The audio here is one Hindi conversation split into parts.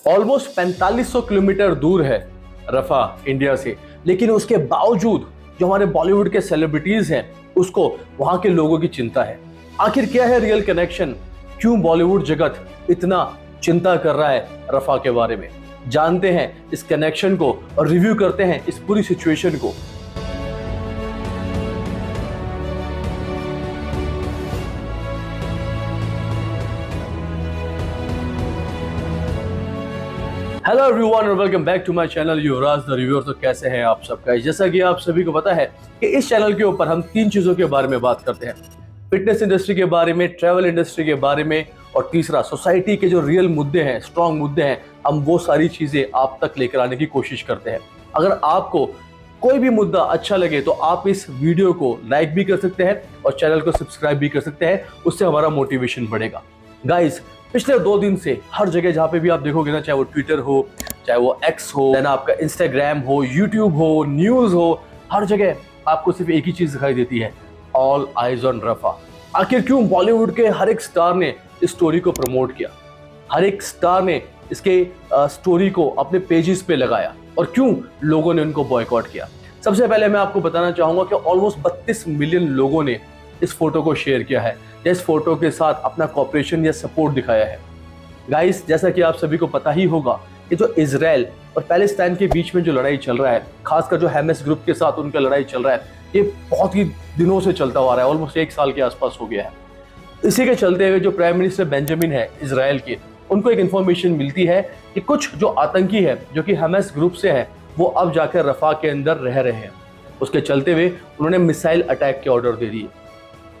ऑलमोस्ट 4500 किलोमीटर दूर है रफा इंडिया से, लेकिन उसके बावजूद जो हमारे बॉलीवुड के सेलिब्रिटीज हैं उसको वहां के लोगों की चिंता है। आखिर क्या है रियल कनेक्शन? क्यों बॉलीवुड जगत इतना चिंता कर रहा है रफा के बारे में? जानते हैं इस कनेक्शन को और रिव्यू करते हैं इस पूरी सिचुएशन को। हेलो एवरीवन और welcome back to my channel Yuvraj the reviewer. तो कैसे हैं आप सब गाइस? जैसा कि आप सभी को पता है कि इस चैनल के ऊपर हम तीन चीजों के बारे में बात करते हैं: फिटनेस इंडस्ट्री के बारे में, ट्रैवल इंडस्ट्री के बारे में, और तीसरा सोसाइटी के जो रियल मुद्दे हैं, स्ट्रॉन्ग मुद्दे हैं, हम वो सारी चीजें आप तक लेकर आने की कोशिश करते हैं। अगर आपको कोई भी मुद्दा अच्छा लगे तो आप इस वीडियो को लाइक भी कर सकते हैं और चैनल को सब्सक्राइब भी कर सकते हैं, उससे हमारा मोटिवेशन बढ़ेगा। गाइस, पिछले 2 दिन से हर जगह जहां पे भी आप देखोगे ना, चाहे वो ट्विटर हो, चाहे वो एक्स हो, देन आपका इंस्टाग्राम हो, यूट्यूब हो, न्यूज हो, हर जगह आपको सिर्फ एक ही चीज दिखाई देती है: ऑल आइज ऑन रफा। आखिर क्यों बॉलीवुड के हर एक स्टार ने इस स्टोरी को प्रमोट किया, हर एक स्टार ने इसके स्टोरी को अपने पेजेस पे लगाया, और क्यों लोगों ने उनको बॉयकॉट किया? सबसे पहले मैं आपको बताना चाहूंगा कि ऑलमोस्ट 32 मिलियन लोगों ने इस फोटो को शेयर किया है, इस फोटो के साथ अपना कॉपरेशन या सपोर्ट दिखाया है। गाइस, जैसा कि आप सभी को पता ही होगा कि जो इजराइल और पैलेस्टाइन के बीच में जो लड़ाई चल रहा है, खासकर जो हैमस ग्रुप के साथ उनका लड़ाई चल रहा है, ये बहुत ही दिनों से चलता हुआ रहा है, ऑलमोस्ट 1 साल के आसपास हो गया है। इसी के चलते हुए जो प्राइम मिनिस्टर बेंजामिन है इजराइल के, उनको एक इन्फॉर्मेशन मिलती है कि कुछ जो आतंकी है जो कि हैमस ग्रुप से है, वो अब जाकर रफा के अंदर रह रहे हैं। उसके चलते हुए उन्होंने मिसाइल अटैक के ऑर्डर दे दिए,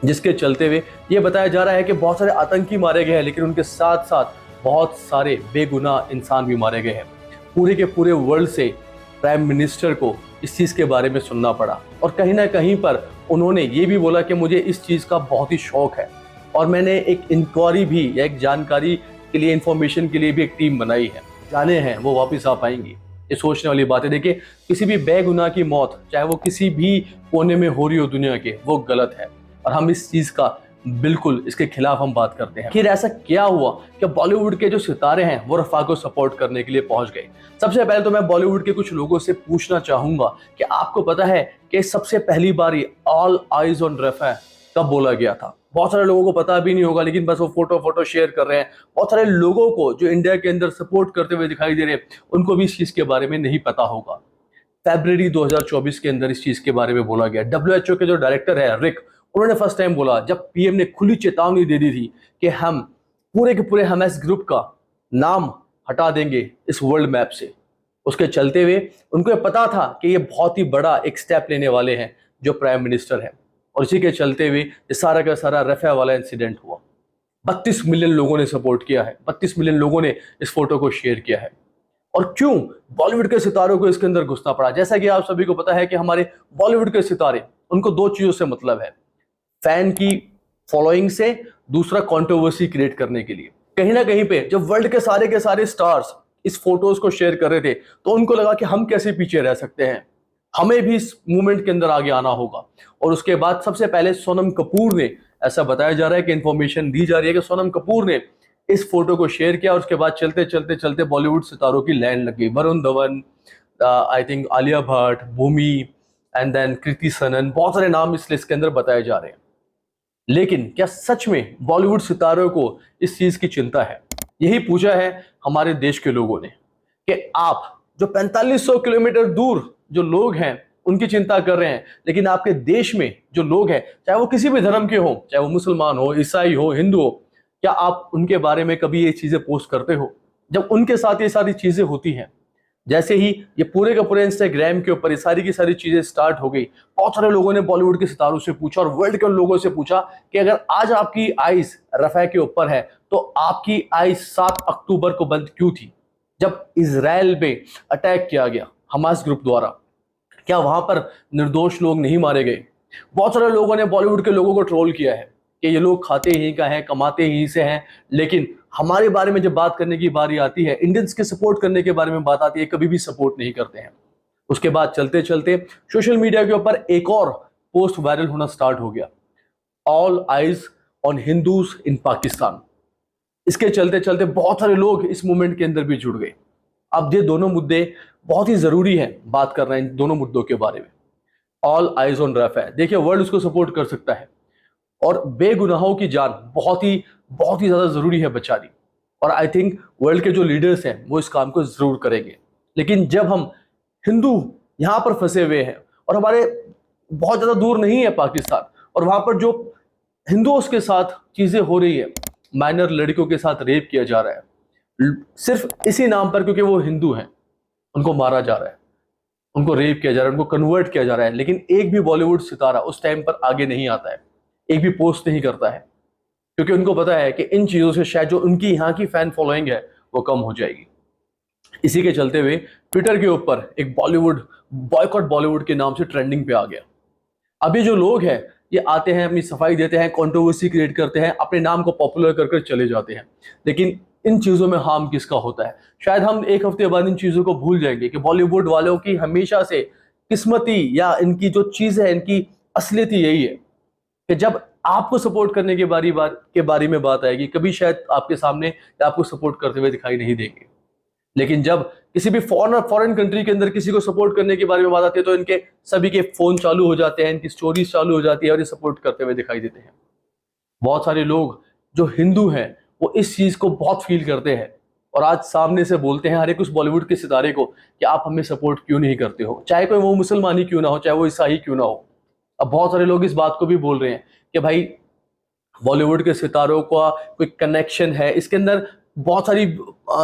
जिसके चलते हुए ये बताया जा रहा है कि बहुत सारे आतंकी मारे गए हैं, लेकिन उनके साथ साथ बहुत सारे बेगुनाह इंसान भी मारे गए हैं। पूरे के पूरे वर्ल्ड से प्राइम मिनिस्टर को इस चीज़ के बारे में सुनना पड़ा, और कहीं ना कहीं पर उन्होंने ये भी बोला कि मुझे इस चीज़ का बहुत ही शौक है, और मैंने एक इंक्वायरी भी या एक जानकारी के लिए, इंफॉर्मेशन के लिए भी एक टीम बनाई है, जाने हैं वो वापस आ पाएंगी। ये सोचने वाली बात है। देखिए, किसी भी बेगुनाह की मौत, चाहे वो किसी भी कोने में हो रही हो दुनिया के, वो गलत है, और हम इस चीज का बिल्कुल इसके खिलाफ हम बात करते हैं। फिर ऐसा क्या हुआ कि बॉलीवुड के जो सितारे हैं वो रफा को सपोर्ट करने के लिए पहुंच गए? सबसे पहले तो मैं बॉलीवुड के कुछ लोगों से पूछना चाहूंगा कि आपको पता है कि सबसे पहली बार ऑल आइज ऑन रफा कब बोला गया था? बहुत सारे लोगों को पता भी नहीं होगा, लेकिन बस वो फोटो शेयर कर रहे हैं। बहुत सारे लोगों को जो इंडिया के अंदर सपोर्ट करते हुए दिखाई दे रहे हैं, उनको भी इस चीज के बारे में नहीं पता होगा। फरवरी 2024 के अंदर इस चीज के बारे में बोला गया। WHO के जो डायरेक्टर है रिक, उन्होंने फर्स्ट टाइम बोला जब पीएम ने खुली चेतावनी दे दी थी कि हम पूरे के पूरे हमास ग्रुप का नाम हटा देंगे इस वर्ल्ड मैप से। उसके चलते हुए उनको पता था कि ये बहुत ही बड़ा एक स्टेप लेने वाले हैं जो प्राइम मिनिस्टर है, और इसी के चलते हुए ये सारा का सारा रफा वाला इंसिडेंट हुआ। 32 मिलियन लोगों ने सपोर्ट किया है, 32 मिलियन लोगों ने इस फोटो को शेयर किया है। और क्यों बॉलीवुड के सितारों को इसके अंदर घुसना पड़ा? जैसा कि आप सभी को पता है कि हमारे बॉलीवुड के सितारे, उनको 2 चीजों से मतलब है: फैन की फॉलोइंग से, दूसरा कंट्रोवर्सी क्रिएट करने के लिए। कहीं ना कहीं पे जब वर्ल्ड के सारे स्टार्स इस फोटोज को शेयर कर रहे थे, तो उनको लगा कि हम कैसे पीछे रह सकते हैं, हमें भी इस मूवमेंट के अंदर आगे आना होगा। और उसके बाद सबसे पहले सोनम कपूर ने, ऐसा बताया जा रहा है कि इंफॉर्मेशन दी जा रही है कि सोनम कपूर ने इस फोटो को शेयर किया, और उसके बाद चलते चलते चलते बॉलीवुड सितारों की लाइन लग गई। Varun Dhawan, I think Alia Bhatt, Bhumi, and then Kriti Sanon, बहुत सारे नाम इस लिस्ट के अंदर बताए जा रहे हैं। लेकिन क्या सच में बॉलीवुड सितारों को इस चीज की चिंता है? यही पूछा है हमारे देश के लोगों ने कि आप जो 4500 किलोमीटर दूर जो लोग हैं उनकी चिंता कर रहे हैं, लेकिन आपके देश में जो लोग हैं, चाहे वो किसी भी धर्म के हो, चाहे वो मुसलमान हो, ईसाई हो, हिंदू हो, क्या आप उनके बारे में कभी ये चीजें पोस्ट करते हो? जब उनके साथ ये सारी चीजें होती हैं, जैसे ही ये पूरे का पूरे इंस्टाग्राम के ऊपर ये सारी की सारी चीजें स्टार्ट हो गई, बहुत सारे लोगों ने बॉलीवुड के सितारों से पूछा और वर्ल्ड के लोगों से पूछा कि अगर आज आपकी आइज रफा के ऊपर है, तो आपकी आइज 7 अक्टूबर को बंद क्यों थी, जब इजराइल पे अटैक किया गया हमास ग्रुप द्वारा? क्या वहां पर निर्दोष लोग नहीं मारे गए? बहुत सारे लोगों ने बॉलीवुड के लोगों को ट्रोल किया है कि ये लोग खाते ही का है, कमाते ही से हैं, लेकिन हमारे बारे में जब बात करने की बारी आती है, इंडियंस के सपोर्ट करने के बारे में बात आती है, कभी भी सपोर्ट नहीं करते हैं। उसके बाद चलते चलते सोशल मीडिया के ऊपर एक और पोस्ट वायरल होना स्टार्ट हो गया: ऑल आइज ऑन हिंदूज इन पाकिस्तान। इसके चलते चलते बहुत सारे लोग इस मूवमेंट के अंदर भी जुड़ गए। अब ये दोनों मुद्दे बहुत ही जरूरी हैं, बात कर रहे हैं इन दोनों मुद्दों के बारे में। ऑल आइज ऑन रफा है, देखिए वर्ल्ड उसको सपोर्ट कर सकता है और बेगुनाहों की जान बहुत ही ज्यादा जरूरी है बचानी। और आई थिंक वर्ल्ड के जो लीडर्स हैं वो इस काम को जरूर करेंगे। लेकिन जब हम हिंदू यहां पर फंसे हुए हैं और हमारे बहुत ज्यादा दूर नहीं है पाकिस्तान, और वहां पर जो हिंदुओं के साथ चीजें हो रही है, माइनर लड़कियों के साथ रेप किया जा रहा है सिर्फ इसी नाम पर क्योंकि वो हिंदू हैं, उनको मारा जा रहा है, उनको रेप किया जा रहा है, उनको कन्वर्ट किया जा रहा है। लेकिन एक भी बॉलीवुड सितारा उस टाइम पर आगे नहीं आता है, एक भी पोस्ट नहीं करता है, क्योंकि उनको पता है कि इन चीजों से शायद जो उनकी यहाँ की फैन फॉलोइंग है वो कम हो जाएगी। इसी के चलते हुए ट्विटर के ऊपर एक बॉयकॉट बॉलीवुड के नाम से ट्रेंडिंग पे आ गया। अभी जो लोग हैं ये आते हैं, अपनी सफाई देते हैं, कंट्रोवर्सी क्रिएट करते हैं, अपने नाम को पॉपुलर कर चले जाते हैं। लेकिन इन चीजों में हार्म किसका होता है? शायद हम एक हफ्ते बाद इन चीजों को भूल जाएंगे कि बॉलीवुड वालों की हमेशा से किस्मती या इनकी जो चीज है, इनकी असलियत यही है कि जब आपको सपोर्ट करने के बारे में बात आएगी, कभी शायद आपके सामने या आपको सपोर्ट करते हुए दिखाई नहीं देंगे। लेकिन जब किसी भी फॉरेन कंट्री के अंदर किसी को सपोर्ट करने के बारे में बात आती है तो इनके सभी के फोन चालू हो जाते हैं, इनकी स्टोरीज चालू हो जाती है और ये सपोर्ट करते हुए दिखाई देते हैं। बहुत सारे लोग जो हिंदू हैं वो इस चीज को बहुत फील करते हैं और आज सामने से बोलते हैं हर एक उस बॉलीवुड के सितारे को कि आप हमें सपोर्ट क्यों नहीं करते हो, चाहे कोई वो मुसलमान ही क्यों ना हो, चाहे वो ईसाई क्यों ना हो। अब बहुत सारे लोग इस बात को भी बोल रहे हैं कि भाई बॉलीवुड के सितारों का कोई कनेक्शन है, इसके अंदर बहुत सारी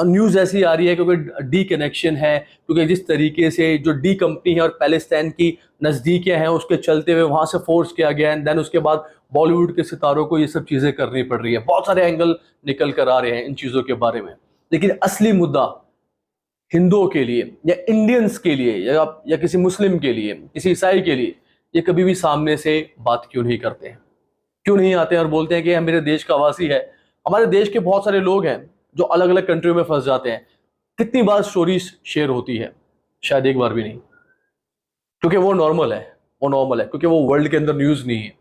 न्यूज ऐसी आ रही है क्योंकि डी कनेक्शन है, क्योंकि जिस तरीके से जो डी कंपनी है और पैलेस्टाइन की नज़दीकियां हैं उसके चलते हुए वहां से फोर्स किया गया है, देन उसके बाद बॉलीवुड के सितारों को ये सब चीज़ें करनी पड़ रही है। बहुत सारे एंगल निकल कर आ रहे हैं इन चीज़ों के बारे में। लेकिन असली मुद्दा हिंदुओं के लिए या इंडियंस के लिए या किसी मुस्लिम के लिए, किसी ईसाई के लिए, ये कभी भी सामने से बात क्यों नहीं करते हैं, क्यों नहीं आते हैं और बोलते हैं कि हम मेरे देश का वासी है। हमारे देश के बहुत सारे लोग हैं जो अलग अलग कंट्रियों में फंस जाते हैं। कितनी बार स्टोरीज शेयर होती है? शायद एक बार भी नहीं, क्योंकि वो नॉर्मल है, क्योंकि वो वर्ल्ड के अंदर न्यूज नहीं है।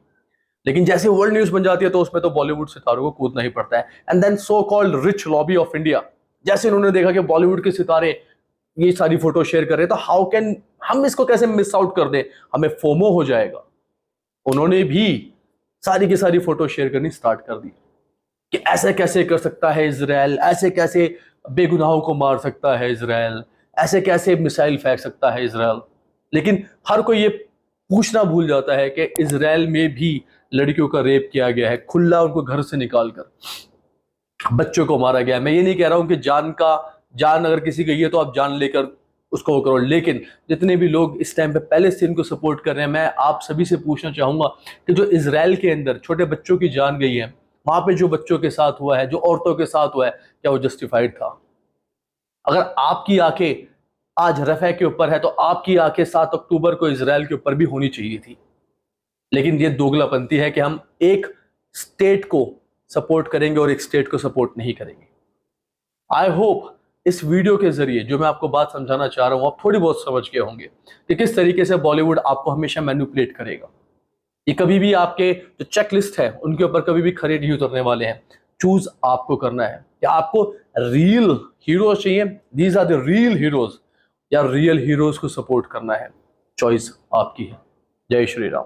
लेकिन जैसे वर्ल्ड न्यूज बन जाती है तो उसमें तो बॉलीवुड सितारों को कूदना ही पड़ता है। And then so called rich lobby of India, जैसे उन्होंने देखा कि बॉलीवुड के सितारे ये सारी फोटो शेयर कर रहे हैं तो हाउ कैन हम इसको कैसे मिस आउट कर दें, हमें फोमो हो जाएगा। उन्होंने भी सारी की सारी फोटो शेयर करनी स्टार्ट कर दी कि ऐसे कैसे कर सकता है इजराइल, ऐसे कैसे बेगुनाहों को मार सकता है इजराइल, ऐसे कैसे मिसाइल फेंक सकता है इजराइल। लेकिन हर कोई ये पूछना भूल जाता है कि इजराइल में भी लड़कियों का रेप किया गया है, खुला उनको घर से निकालकर बच्चों को मारा गया है। मैं ये नहीं कह रहा हूं कि जान अगर किसी गई है तो आप जान लेकर उसको वो करो, लेकिन जितने भी लोग इस टाइम पे पैलेस्टीन को सपोर्ट कर रहे हैं, मैं आप सभी से पूछना चाहूंगा कि जो इजराइल के अंदर छोटे बच्चों की जान गई है, वहां पे जो बच्चों के साथ हुआ है, जो औरतों के साथ हुआ है, क्या वो जस्टिफाइड था? अगर आपकी आंखें आज रफा के ऊपर है तो आपकी आंखें 7 अक्टूबर को इजराइल के ऊपर भी होनी चाहिए थी। लेकिन ये दोगलापंती है कि हम एक स्टेट को सपोर्ट करेंगे और एक स्टेट को सपोर्ट नहीं करेंगे। आई होप इस वीडियो के जरिए जो मैं आपको बात समझाना चाह रहा हूं आप थोड़ी बहुत समझ गए होंगे कि किस तरीके से बॉलीवुड आपको हमेशा मैनिपुलेट करेगा। ये कभी भी आपके जो चेकलिस्ट है उनके ऊपर कभी भी खड़े नहीं उतरने वाले हैं। चूज आपको करना है कि आपको रियल हीरोज चाहिए, these are the real heroes, या रियल हीरोज को सपोर्ट करना है। चॉइस आपकी है। जय श्री राम।